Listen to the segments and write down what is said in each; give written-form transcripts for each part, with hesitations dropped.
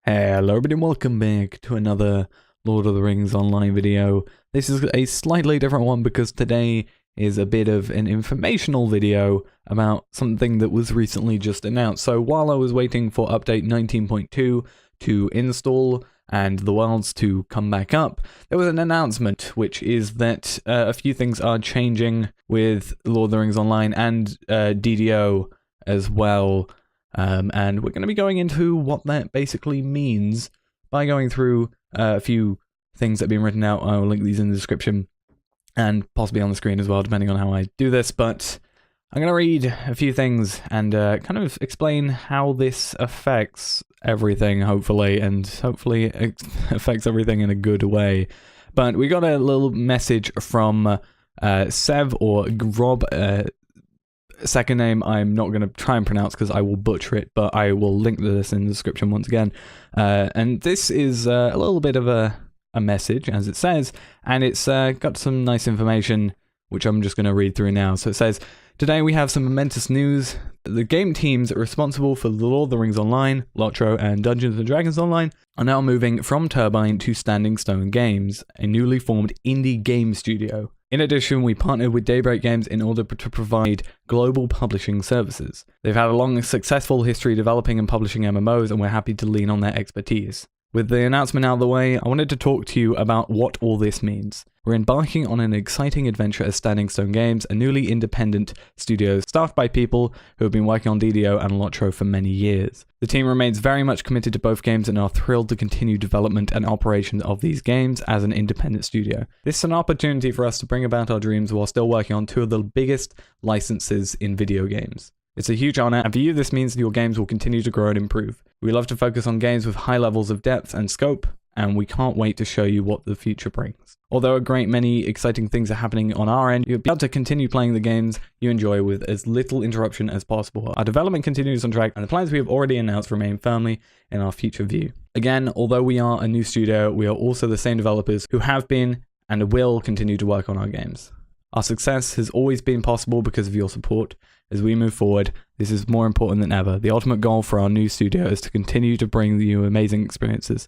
Hello everybody and welcome back to another Lord of the Rings online video. This is a slightly different one because today is a bit of an informational video about something that was recently just announced. So while I was waiting for update 19.2 to install and the worlds to come back up, there was an announcement, which is that a few things are changing with Lord of the Rings Online and DDO as well. And we're going to be going into what that basically means by going through a few things that have been written out. I'll link these in the description and possibly on the screen as well, depending on how I do this. But I'm going to read a few things and kind of explain how this affects everything, hopefully, and hopefully it affects everything in a good way. But we got a little message from Sev or Rob. Second name I'm not going to try and pronounce because I will butcher it, but I will link to this in the description once again. And this is a little bit of a message, as it says, and it's got some nice information, which I'm just going to read through now. So it says, today we have some momentous news. The game teams responsible for The Lord of the Rings Online, LOTRO and Dungeons and Dragons Online are now moving from Turbine to Standing Stone Games, a newly formed indie game studio. In addition, we partnered with Daybreak Games in order to provide global publishing services. They've had a long and successful history developing and publishing MMOs, and we're happy to lean on their expertise. With the announcement out of the way, I wanted to talk to you about what all this means. We're embarking on an exciting adventure as Standing Stone Games, a newly independent studio staffed by people who have been working on DDO and LOTRO for many years. The team remains very much committed to both games and are thrilled to continue development and operation of these games as an independent studio. This is an opportunity for us to bring about our dreams while still working on two of the biggest licenses in video games. It's a huge honor, and for you this means that your games will continue to grow and improve. We love to focus on games with high levels of depth and scope, and we can't wait to show you what the future brings. Although a great many exciting things are happening on our end, you'll be able to continue playing the games you enjoy with as little interruption as possible. Our development continues on track, and the plans we have already announced remain firmly in our future view. Again, although we are a new studio, we are also the same developers who have been and will continue to work on our games. Our success has always been possible because of your support. As we move forward, this is more important than ever. The ultimate goal for our new studio is to continue to bring you amazing experiences.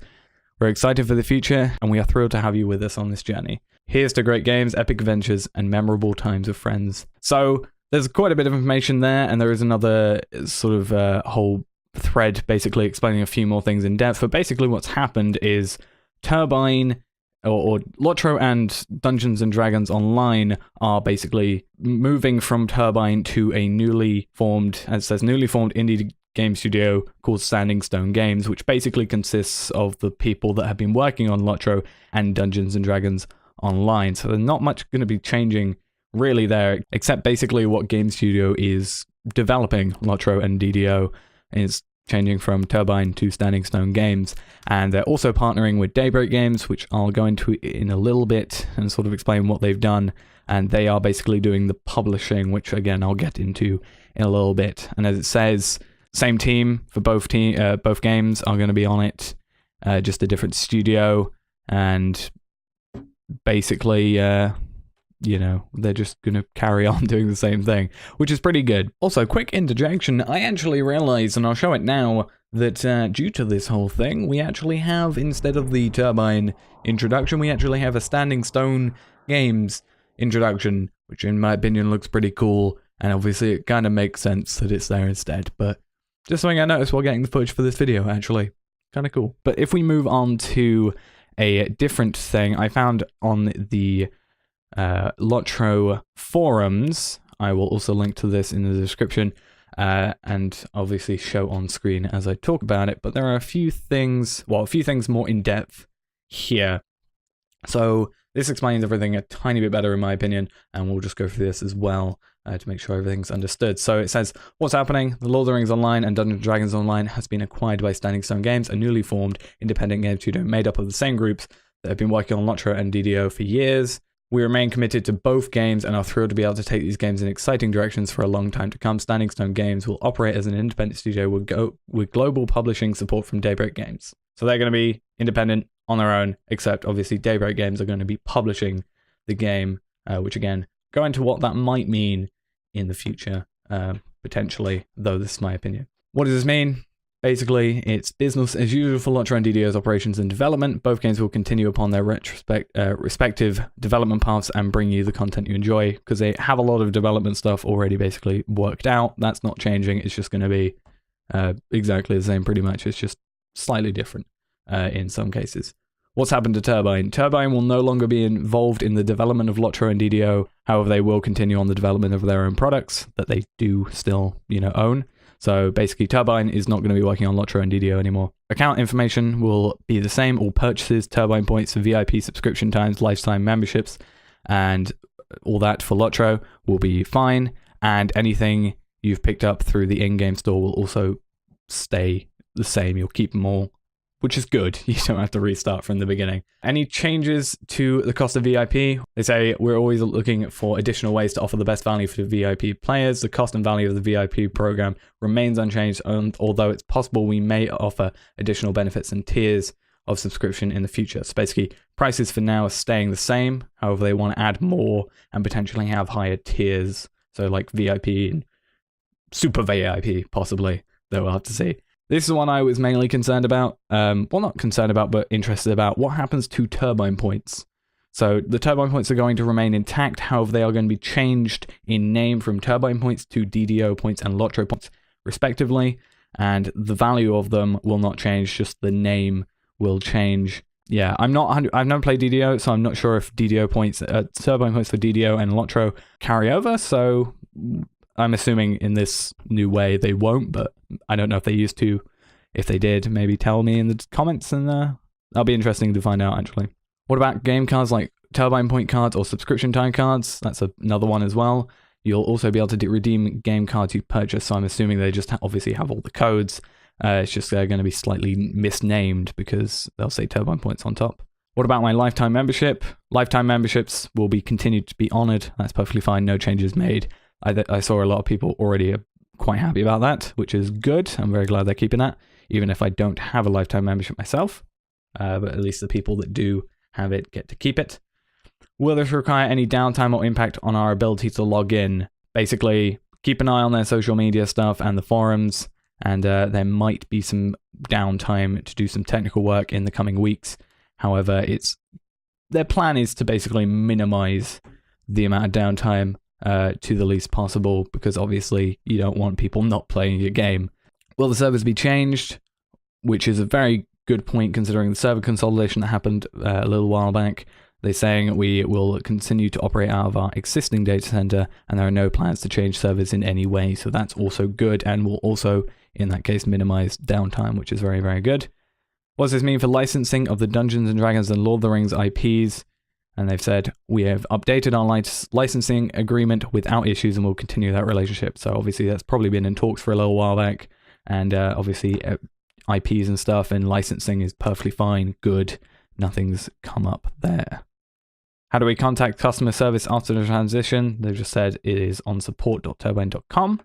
We're excited for the future, and we are thrilled to have you with us on this journey. Here's to great games, epic adventures, and memorable times with friends. So there's quite a bit of information there, and there is another sort of whole thread basically explaining a few more things in depth. But basically what's happened is Turbine or LOTRO and Dungeons and Dragons Online are basically moving from Turbine to a newly formed, as it says, newly formed indie game studio called Standing Stone Games, which basically consists of the people that have been working on LOTRO and Dungeons and Dragons Online. So there's not much going to be changing really there, except basically what game studio is developing LOTRO and DDO is changing from Turbine to Standing Stone Games. And they're also partnering with Daybreak Games, which I'll go into in a little bit and sort of explain what they've done. And they are basically doing the publishing, which again, I'll get into in a little bit. And as it says, same team for both games are going to be on it, just a different studio. And basically, you know, they're just going to carry on doing the same thing, which is pretty good. Also, quick interjection, I actually realized, and I'll show it now, that due to this whole thing, we actually have, instead of the Turbine introduction, we actually have a Standing Stone Games introduction, which in my opinion looks pretty cool, and obviously it kind of makes sense that it's there instead, but just something I noticed while getting the footage for this video, actually. Kind of cool. But if we move on to a different thing, I found on the LOTRO forums, I will also link to this in the description, and obviously show on screen as I talk about it, but there are a few things more in depth here. So this explains everything a tiny bit better in my opinion, and we'll just go through this as well to make sure everything's understood. So it says, what's happening? The Lord of the Rings Online and Dungeons and Dragons Online has been acquired by Standing Stone Games, a newly formed independent game studio made up of the same groups that have been working on LOTRO and DDO for years. We remain committed to both games and are thrilled to be able to take these games in exciting directions for a long time to come. Standing Stone Games will operate as an independent studio with global publishing support from Daybreak Games. So they're going to be independent on their own, except obviously Daybreak Games are going to be publishing the game, which again, go into what that might mean in the future, potentially, though this is my opinion. What does this mean? Basically, it's business as usual for LOTRO and DDO's operations and development. Both games will continue upon their respective development paths and bring you the content you enjoy, because they have a lot of development stuff already basically worked out. That's not changing. It's just going to be exactly the same pretty much. It's just slightly different in some cases. What's happened to Turbine? Turbine will no longer be involved in the development of LOTRO and DDO. However, they will continue on the development of their own products that they do still, own. So basically, Turbine is not going to be working on LOTRO and DDO anymore. Account information will be the same. All purchases, Turbine Points, VIP subscription times, lifetime memberships, and all that for LOTRO will be fine. And anything you've picked up through the in-game store will also stay the same. You'll keep them all, which is good. You don't have to restart from the beginning. Any changes to the cost of VIP? They say we're always looking for additional ways to offer the best value for the VIP players. The cost and value of the VIP program remains unchanged, and although it's possible we may offer additional benefits and tiers of subscription in the future. So basically, prices for now are staying the same. However, they want to add more and potentially have higher tiers. So like VIP and super VIP, possibly, that we'll have to see. This is one I was mainly concerned about. Well, not concerned about, but interested about. What happens to Turbine Points? So the Turbine Points are going to remain intact. However, they are going to be changed in name from Turbine Points to DDO Points and LOTRO Points, respectively. And the value of them will not change, just the name will change. Yeah, I've never played DDO, so I'm not sure if DDO points, Turbine Points for DDO and LOTRO carry over. So I'm assuming in this new way they won't, but I don't know if they used to. If they did, maybe tell me in the comments, and that'll be interesting to find out, actually. What about game cards like Turbine Point cards or subscription time cards? That's another one as well. You'll also be able to redeem game cards you purchase, so I'm assuming they just obviously have all the codes. It's just they're going to be slightly misnamed because they'll say Turbine Points on top. What about my lifetime membership? Lifetime memberships will be continued to be honored. That's perfectly fine. No changes made. I saw a lot of people already are quite happy about that, which is good. I'm very glad they're keeping that, even if I don't have a lifetime membership myself. But at least the people that do have it get to keep it. Will this require any downtime or impact on our ability to log in? Basically, keep an eye on their social media stuff and the forums, and there might be some downtime to do some technical work in the coming weeks. However, their plan is to basically minimize the amount of downtime to the least possible, because obviously you don't want people not playing your game. Will the servers be changed? Which is a very good point considering the server consolidation that happened a little while back. They're saying we will continue to operate out of our existing data center, and there are no plans to change servers in any way. So that's also good, and will also, in that case, minimize downtime, which is very, very good. What does this mean for licensing of the Dungeons & Dragons and Lord of the Rings IPs? And they've said, we have updated our licensing agreement without issues and will continue that relationship. So obviously that's probably been in talks for a little while back. And obviously IPs and stuff and licensing is perfectly fine, good. Nothing's come up there. How do we contact customer service after the transition? They've just said it is on support.turbine.com.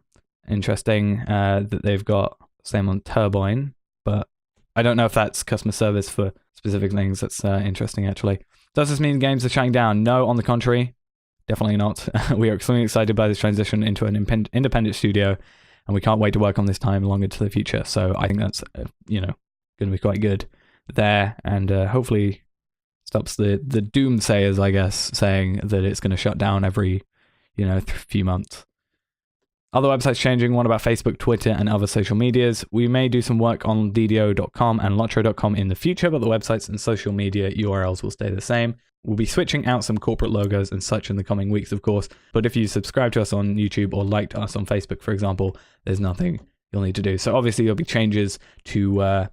Interesting that they've got same on Turbine, but I don't know if that's customer service for specific things. That's interesting, actually. Does this mean games are shutting down? No, on the contrary, definitely not. We are extremely excited by this transition into an independent studio, and we can't wait to work on this time longer into the future. So I think that's, going to be quite good there, and hopefully stops the doomsayers, I guess, saying that it's going to shut down every, few months. Other websites changing. What about Facebook, Twitter, and other social medias? We may do some work on DDO.com and LOTRO.com in the future, but the websites and social media URLs will stay the same. We'll be switching out some corporate logos and such in the coming weeks, of course. But if you subscribe to us on YouTube or liked us on Facebook, for example, there's nothing you'll need to do. So obviously there'll be changes to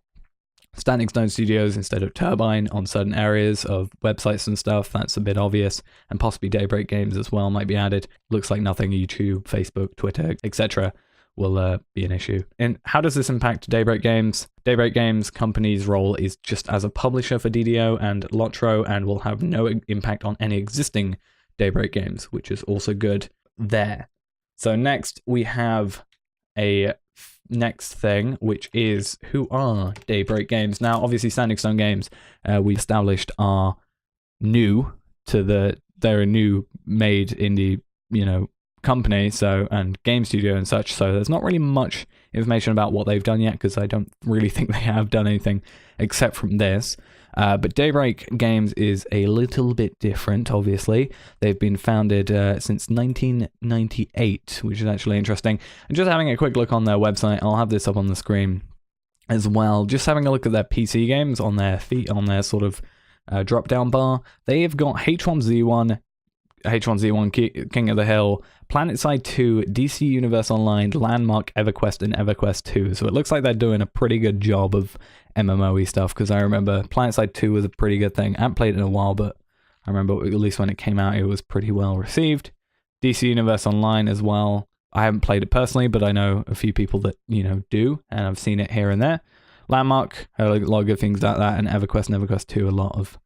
Standing Stone Studios instead of Turbine on certain areas of websites and stuff. That's a bit obvious. And possibly Daybreak Games as well might be added. Looks like nothing YouTube, Facebook, Twitter, etc. will be an issue. And how does this impact Daybreak Games? Daybreak Games company's role is just as a publisher for DDO and LOTRO, and will have no impact on any existing Daybreak Games, which is also good there. So next we have a next thing, which is who are Daybreak Games. Now obviously Standing Stone Games, we established are new to they're a new made indie company, so, and game studio and such, so there's not really much information about what they've done yet, because I don't really think they have done anything except from this. But Daybreak Games is a little bit different, obviously. They've been founded since 1998, which is actually interesting. And just having a quick look on their website, I'll have this up on the screen as well. Just having a look at their PC games on their sort of drop-down bar. They've got H1Z1, King of the Hill, PlanetSide 2, DC Universe Online, Landmark, EverQuest, and EverQuest 2. So it looks like they're doing a pretty good job of MMO-y stuff, because I remember PlanetSide 2 was a pretty good thing. I haven't played it in a while, but I remember at least when it came out, it was pretty well received. DC Universe Online as well. I haven't played it personally, but I know a few people that, do, and I've seen it here and there. Landmark, a lot of good things like that, and EverQuest and EverQuest 2, a lot of,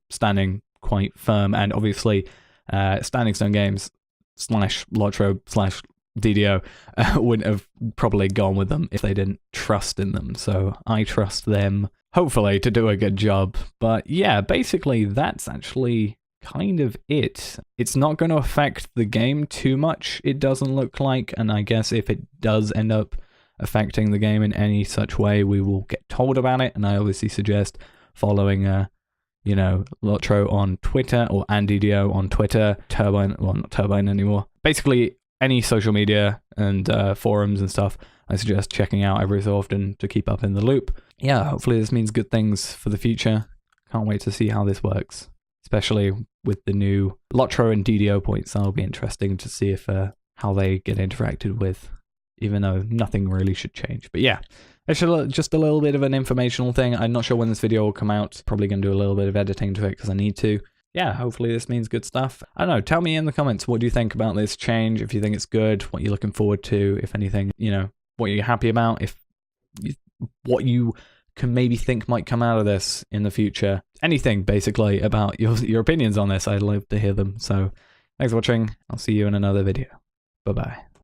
standing quite firm, and obviously Standing Stone Games / LOTRO / DDO wouldn't have probably gone with them if they didn't trust in them, so I trust them, hopefully, to do a good job. But yeah, basically that's actually kind of it. It's not going to affect the game too much, it doesn't look like, and I guess if it does end up affecting the game in any such way, we will get told about it, and I obviously suggest following LOTRO on Twitter, or DDO on Twitter, Turbine, well, not Turbine anymore. Basically, any social media and forums and stuff, I suggest checking out every so often to keep up in the loop. Yeah, hopefully this means good things for the future. Can't wait to see how this works, especially with the new LOTRO and DDO points. That'll be interesting to see if how they get interacted with, even though nothing really should change. But yeah, it's just a little bit of an informational thing. I'm not sure when this video will come out. Probably going to do a little bit of editing to it because I need to. Yeah, hopefully this means good stuff. I don't know, tell me in the comments, what do you think about this change? If you think it's good, what you're looking forward to, if anything, what you're happy about, what you can maybe think might come out of this in the future. Anything, basically, about your opinions on this. I'd love to hear them. So, thanks for watching. I'll see you in another video. Bye-bye.